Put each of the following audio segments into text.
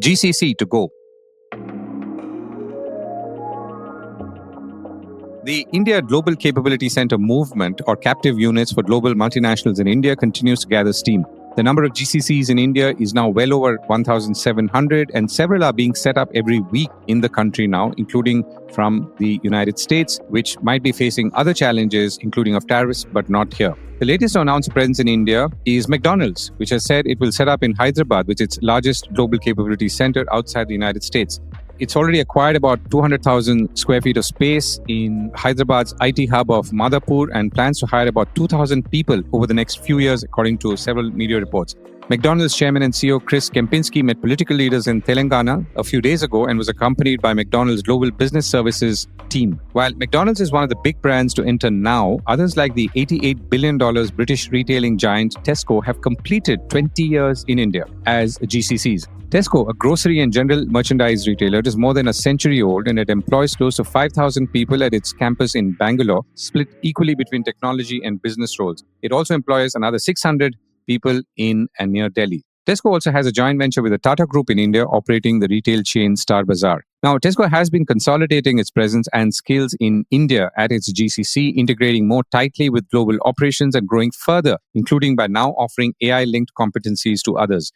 GCC to go. The India Global Capability Center movement, or captive units for global multinationals in India, continues to gather steam. The number of GCCs in India is now well over 1,700, and several are being set up every week in the country now, including from the United States, which might be facing other challenges, including of tariffs, but not here. The latest to announce presence in India is McDonald's, which has said it will set up in Hyderabad, which is its largest global capability center outside the United States. It's already acquired about 200,000 square feet of space in Hyderabad's IT hub of Madhapur and plans to hire about 2,000 people over the next few years, according to several media reports. McDonald's chairman and CEO Chris Kempinski met political leaders in Telangana a few days ago and was accompanied by McDonald's Global Business Services team. While McDonald's is one of the big brands to enter now, others like the $88 billion British retailing giant Tesco have completed 20 years in India as GCCs. Tesco, a grocery and general merchandise retailer, is more than a century old and it employs close to 5,000 people at its campus in Bangalore, split equally between technology and business roles. It also employs another 600 people in and near Delhi. Tesco also has a joint venture with the Tata Group in India operating the retail chain Star Bazaar. Now, Tesco has been consolidating its presence and skills in India at its GCC, integrating more tightly with global operations and growing further, including by now offering AI-linked competencies to others.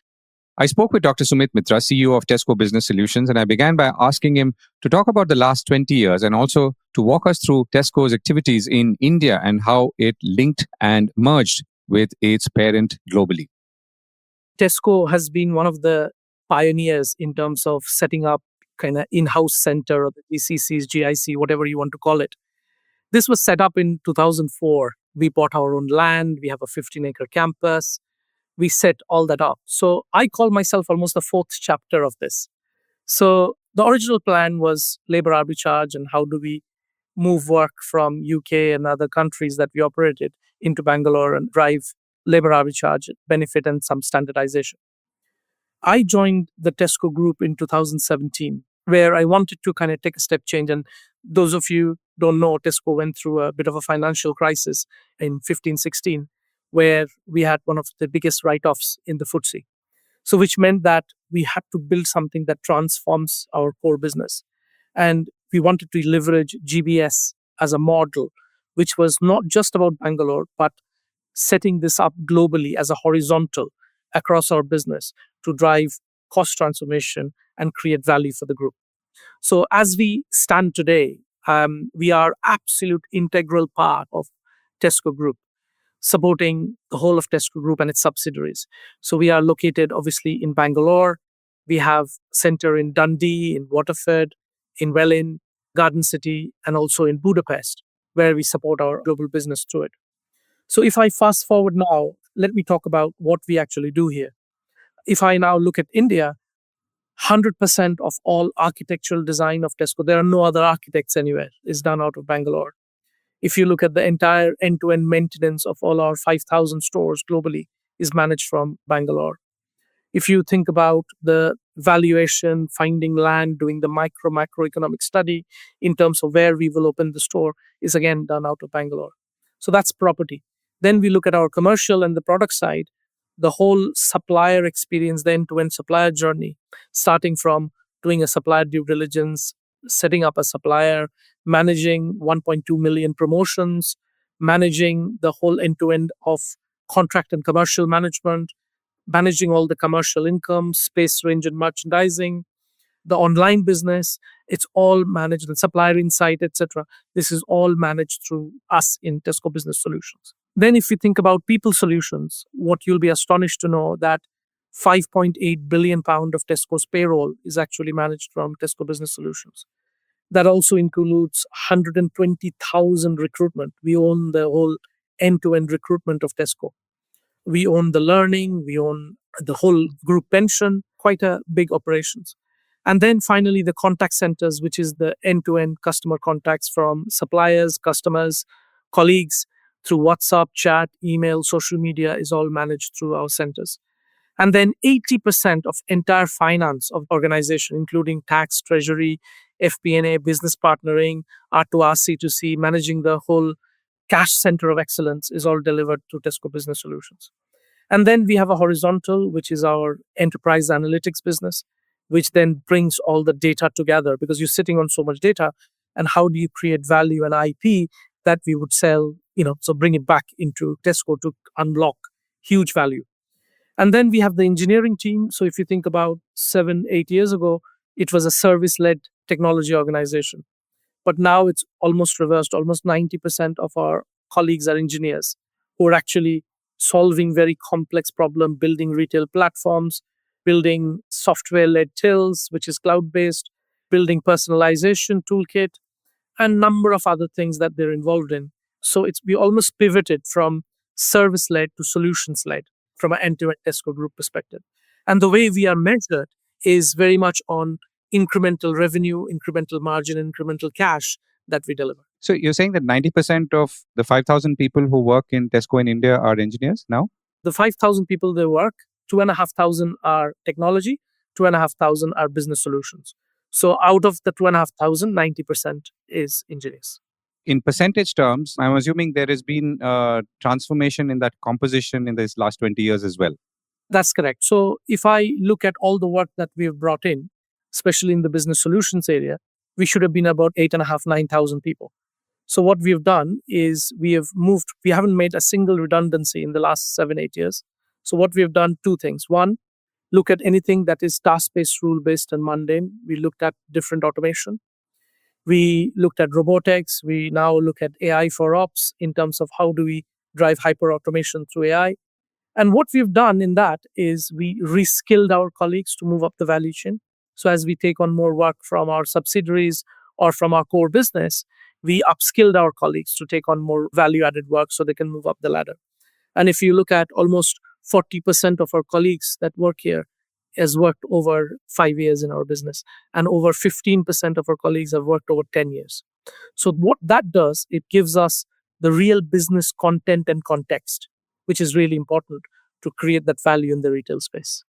I spoke with Dr. Sumit Mitra, CEO of Tesco Business Solutions, and I began by asking him to talk about the last 20 years and also to walk us through Tesco's activities in India and how it linked and merged with its parent globally. Tesco has been one of the pioneers in terms of setting up kind of in-house center or the GCCs, GIC, whatever you want to call it. This was set up in 2004. We bought our own land. We have a 15-acre campus. We set all that up. So I call myself almost the fourth chapter of this. So the original plan was labor arbitrage and how do we move work from UK and other countries that we operated into Bangalore and drive labor arbitrage, benefit and some standardization. I joined the Tesco Group in 2017, where I wanted to kind of take a step change. And those of you don't know, Tesco went through a bit of a financial crisis in 15-16, where we had one of the biggest write-offs in the FTSE. So which meant that we had to build something that transforms our core business. And we wanted to leverage GBS as a model, which was not just about Bangalore, but setting this up globally as a horizontal across our business to drive cost transformation and create value for the group. So as we stand today, we are absolute integral part of Tesco Group, supporting the whole of Tesco Group and its subsidiaries. So we are located obviously in Bangalore. We have center in Dundee, in Waterford, in Welling, Garden City, and also in Budapest, where we support our global business through it. So if I fast forward now, let me talk about what we actually do here. If I now look at India, 100% of all architectural design of Tesco, there are no other architects anywhere, is done out of Bangalore. If you look at the entire end-to-end maintenance of all our 5,000 stores globally is managed from Bangalore. If you think about the valuation, finding land, doing the macroeconomic study in terms of where we will open the store is again done out of Bangalore. So that's property. Then we look at our commercial and the product side, the whole supplier experience, the end-to-end supplier journey, starting from doing a supplier due diligence, setting up a supplier, managing 1.2 million promotions, managing the whole end-to-end of contract and commercial management, managing all the commercial income, space range and merchandising, the online business, it's all managed, the supplier insight, etc. This is all managed through us in Tesco Business Solutions. Then if you think about people solutions, what you'll be astonished to know that 5.8 billion pound of Tesco's payroll is actually managed from Tesco Business Solutions. That also includes 120,000 recruitment. We own the whole end-to-end recruitment of Tesco. We own the learning, we own the whole group pension, quite a big operations. And then finally, the contact centers, which is the end-to-end customer contacts from suppliers, customers, colleagues, through WhatsApp, chat, email, social media is all managed through our centers. And then 80% of entire finance of organization, including tax, treasury, FP&A, business partnering, R2R, C2C, managing the whole cash center of excellence is all delivered through Tesco Business Solutions. And then we have a horizontal, which is our enterprise analytics business. which then brings all the data together because you're sitting on so much data. And how do you create value and IP that we would sell, so bring it back into Tesco to unlock huge value. And then we have the engineering team. So if you think about 7, 8 years ago, it was a service led technology organization. But now it's almost reversed. Almost 90% of our colleagues are engineers who are actually solving very complex problems, building retail platforms, building software led tills, which is cloud based, building personalization toolkit, and number of other things that they're involved in. So we almost pivoted from service led to solutions led from an end to end Tesco Group perspective. And the way we are measured is very much on incremental revenue, incremental margin, incremental cash that we deliver. So you're saying that 90% of the 5,000 people who work in Tesco in India are engineers now? The 5,000 people they work, 2,500 are technology, 2,500 are business solutions. So out of the 2,500, 90% is engineers. In percentage terms, I'm assuming there has been a transformation in that composition in this last 20 years as well. That's correct. So if I look at all the work that we've brought in, especially in the business solutions area, we should have been about 8,500, 9,000 people. So what we've done is we haven't made a single redundancy in the last 7, 8 years. So what we've done, two things. One, look at anything that is task-based, rule-based, and mundane. We looked at different automation. We looked at robotics. We now look at AI for ops in terms of how do we drive hyper-automation through AI. And what we've done in that is we reskilled our colleagues to move up the value chain. So as we take on more work from our subsidiaries or from our core business, we upskilled our colleagues to take on more value-added work so they can move up the ladder. And if you look at almost 40% of our colleagues that work here has worked over 5 years in our business, and over 15% of our colleagues have worked over 10 years. So what that does, it gives us the real business content and context, which is really important to create that value in the retail space.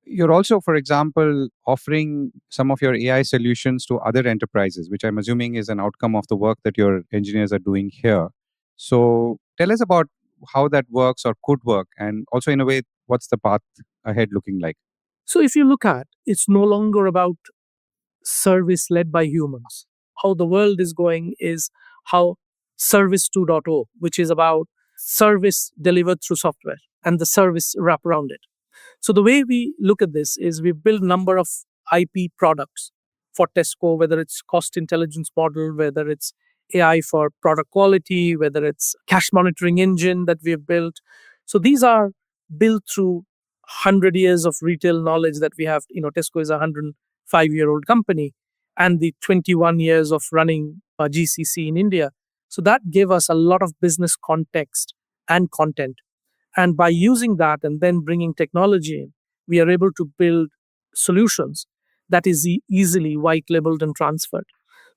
You're also, for example, offering some of your AI solutions to other enterprises, which I'm assuming is an outcome of the work that your engineers are doing here. So tell us about how that works or could work, and also, in a way, what's the path ahead looking like? So if you look at, it's no longer about service led by humans. How the world is going is how service 2.0, which is about service delivered through software and the service wrap around it. So the way we look at this is we build a number of IP products for Tesco, whether it's cost intelligence model, whether it's AI for product quality, whether it's cash monitoring engine that we have built. So these are built through 100 years of retail knowledge that we have. Tesco is a 105-year-old company and the 21 years of running a GCC in India. So that gave us a lot of business context and content. And by using that and then bringing technology in, we are able to build solutions that is easily white labeled and transferred.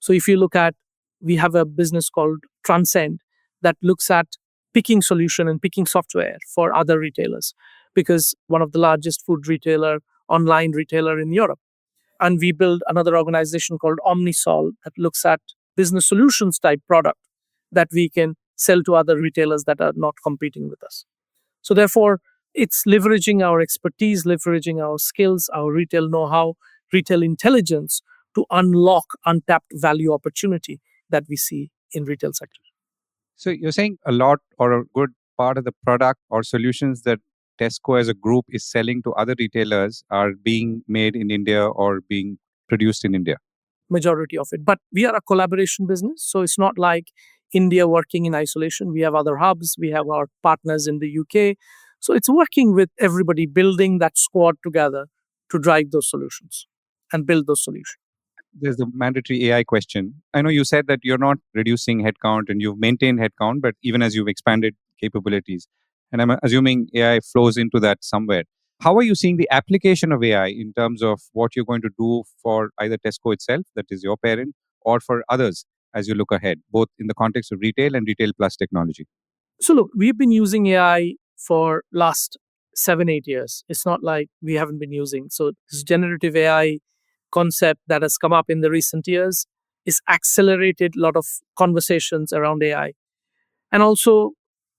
So if you look at, we have a business called Transcend that looks at picking solution and picking software for other retailers, because one of the largest food retailer, online retailer in Europe. And we build another organization called Omnisol that looks at business solutions type product that we can sell to other retailers that are not competing with us. So therefore, it's leveraging our expertise, leveraging our skills, our retail know-how, retail intelligence to unlock untapped value opportunity that we see in retail sector. So you're saying a lot or a good part of the product or solutions that Tesco as a group is selling to other retailers are being made in India or being produced in India? Majority of it. But we are a collaboration business. So it's not like India working in isolation. We have other hubs. We have our partners in the UK. So it's working with everybody, building that squad together to drive those solutions and build those solutions. There's the mandatory AI question. I know you said that you're not reducing headcount and you've maintained headcount, but even as you've expanded capabilities, and I'm assuming AI flows into that somewhere. How are you seeing the application of AI in terms of what you're going to do for either Tesco itself, that is your parent, or for others as you look ahead, both in the context of retail and retail plus technology? So look, we've been using AI for last 7, 8 years. It's not like we haven't been using. So this generative AI concept that has come up in the recent years is accelerated a lot of conversations around AI. And also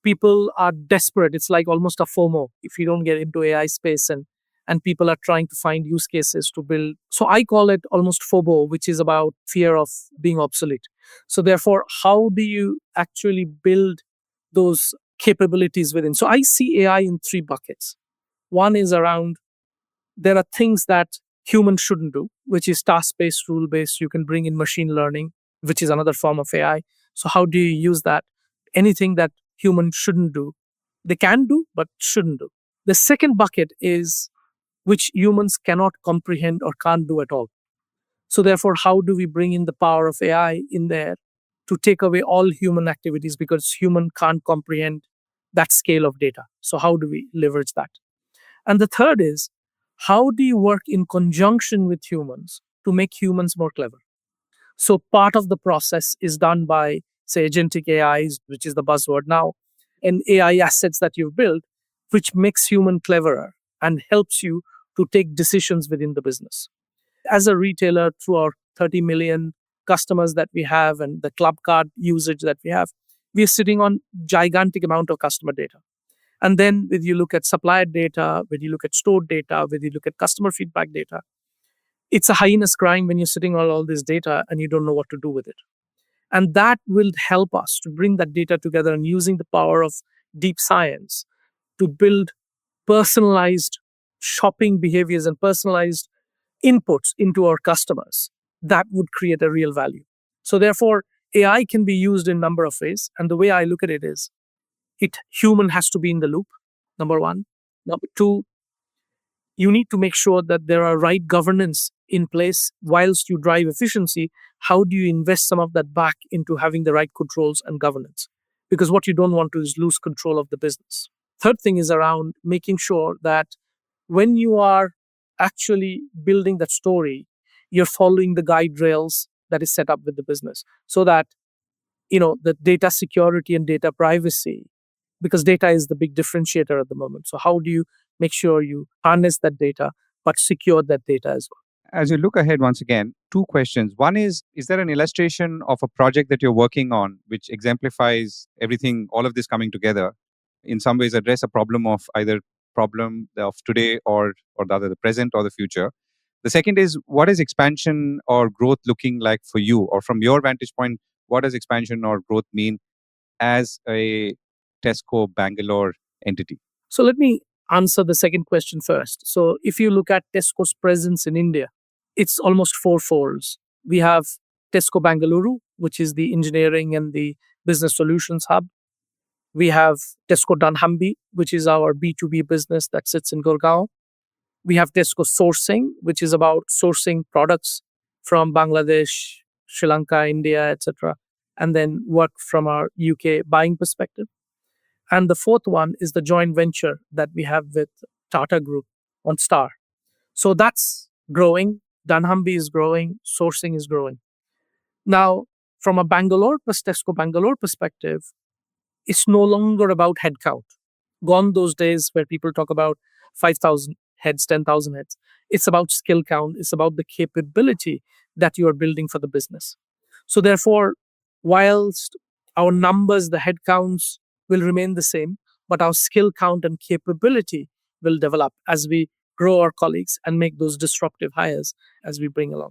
people are desperate. It's like almost a FOMO if you don't get into AI space and and people are trying to find use cases to build. So I call it almost FOBO, which is about fear of being obsolete. So therefore, how do you actually build those capabilities within? So I see AI in three buckets. One is around there are things that humans shouldn't do, which is task-based, rule-based. You can bring in machine learning, which is another form of AI. So how do you use that? Anything that humans shouldn't do, they can do, but shouldn't do. The second bucket is which humans cannot comprehend or can't do at all. So therefore, how do we bring in the power of AI in there to take away all human activities because human can't comprehend that scale of data? So how do we leverage that? And the third is how do you work in conjunction with humans to make humans more clever? So part of the process is done by, say, agentic AIs, which is the buzzword now, and AI assets that you've built, which makes human cleverer and helps you to take decisions within the business. As a retailer, through our 30 million customers that we have and the club card usage that we have, we are sitting on gigantic amount of customer data. And then when you look at supplier data, when you look at store data, when you look at customer feedback data, it's a heinous crime when you're sitting on all this data and you don't know what to do with it. And that will help us to bring that data together and using the power of deep science to build personalized shopping behaviors and personalized inputs into our customers that would create a real value. So therefore, AI can be used in a number of ways. And the way I look at it is human has to be in the loop, number one. Number two, you need to make sure that there are right governance in place whilst you drive efficiency. How do you invest some of that back into having the right controls and governance? Because what you don't want to is lose control of the business. Third thing is around making sure that when you are actually building that story, you're following the guide rails that is set up with the business so that the data security and data privacy, because data is the big differentiator at the moment. So how do you make sure you harness that data but secure that data as well? As you look ahead, once again, two questions. One is there an illustration of a project that you're working on which exemplifies everything, all of this coming together, in some ways address a problem of either problem of today or the present or the future? The second is, what is expansion or growth looking like for you? Or from your vantage point, what does expansion or growth mean as a Tesco Bangalore entity? So let me answer the second question first. So if you look at Tesco's presence in India, it's almost fourfolds. We have Tesco Bengaluru, which is the engineering and the business solutions hub. We have Tesco Dunnhumby, which is our B2B business that sits in Gurugram. We have Tesco Sourcing, which is about sourcing products from Bangladesh, Sri Lanka, India, etc., and then work from our UK buying perspective. And the fourth one is the joint venture that we have with Tata Group on Star. So that's growing. Dunnhumby is growing. Sourcing is growing. Now, from a Tesco Bangalore perspective, it's no longer about headcount. Gone those days where people talk about 5,000 heads, 10,000 heads. It's about skill count. It's about the capability that you are building for the business. So therefore, whilst our numbers, the headcounts will remain the same, but our skill count and capability will develop as we grow our colleagues and make those disruptive hires as we bring along.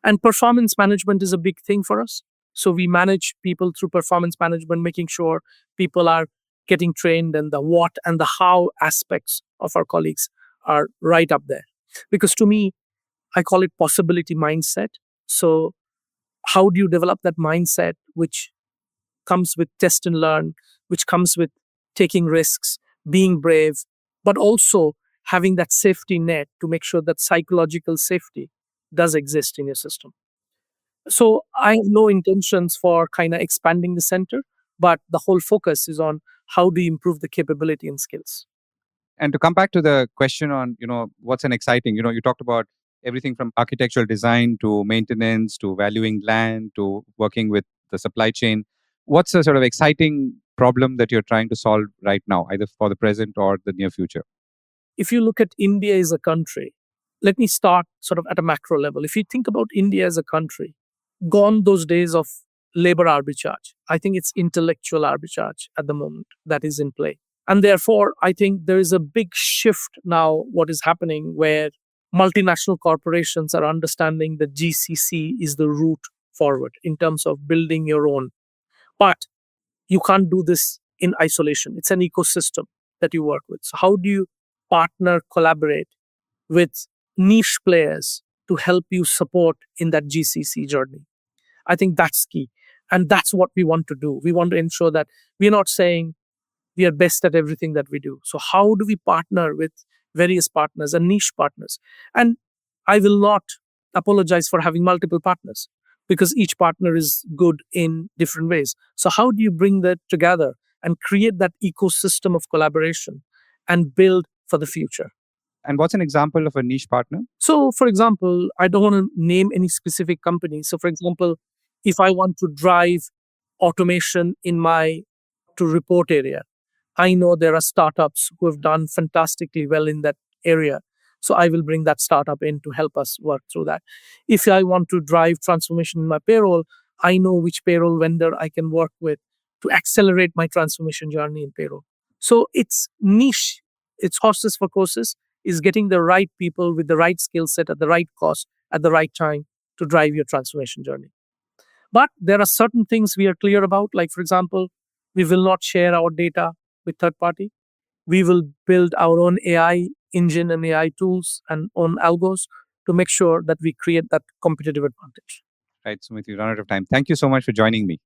And performance management is a big thing for us. So we manage people through performance management, making sure people are getting trained and the what and the how aspects of our colleagues are right up there. Because to me, I call it possibility mindset. So how do you develop that mindset which comes with test and learn, which comes with taking risks, being brave, but also having that safety net to make sure that psychological safety does exist in your system. So I have no intentions for kind of expanding the center, but the whole focus is on how do you improve the capability and skills. And to come back to the question on, what's an exciting, you talked about everything from architectural design to maintenance to valuing land to working with the supply chain. What's a sort of exciting problem that you're trying to solve right now, either for the present or the near future? If you look at India as a country, let me start sort of at a macro level. If you think about India as a country, gone those days of labor arbitrage. I think it's intellectual arbitrage at the moment that is in play. And therefore, I think there is a big shift now, what is happening, where multinational corporations are understanding that GCC is the route forward in terms of building your own. But you can't do this in isolation. It's an ecosystem that you work with. So, how do you partner, collaborate with niche players to help you support in that GCC journey? I think that's key. And that's what we want to do. We want to ensure that we're not saying we are best at everything that we do. So, how do we partner with various partners and niche partners? And I will not apologize for having multiple partners because each partner is good in different ways. So, how do you bring that together and create that ecosystem of collaboration and build for the future? And what's an example of a niche partner? So, for example, I don't want to name any specific company. So, for example, if I want to drive automation in my to report area, I know there are startups who have done fantastically well in that area. So I will bring that startup in to help us work through that. If I want to drive transformation in my payroll, I know which payroll vendor I can work with to accelerate my transformation journey in payroll. So it's niche, it's horses for courses, is getting the right people with the right skill set at the right cost at the right time to drive your transformation journey. But there are certain things we are clear about, like, for example, we will not share our data with third party. We will build our own AI engine and AI tools and own algos to make sure that we create that competitive advantage. Right, Sumit, we run out of time. Thank you so much for joining me.